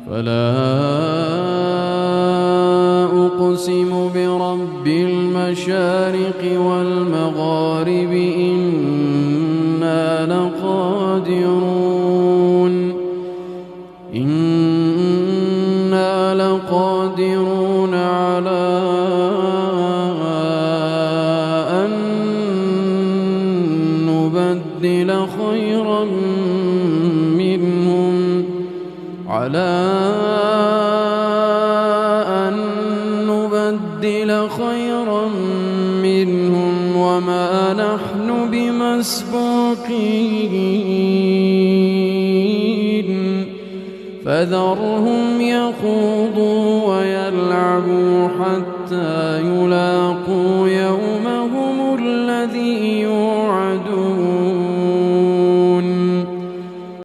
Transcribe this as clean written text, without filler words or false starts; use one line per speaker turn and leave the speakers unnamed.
فلا أقسم برب المشارق والمغارب إنا لقادرون على أن نبدل خيرا منهم وما نحن بمسبوقين فذرهم يخوضوا ويلعبوا حتى يلاقوا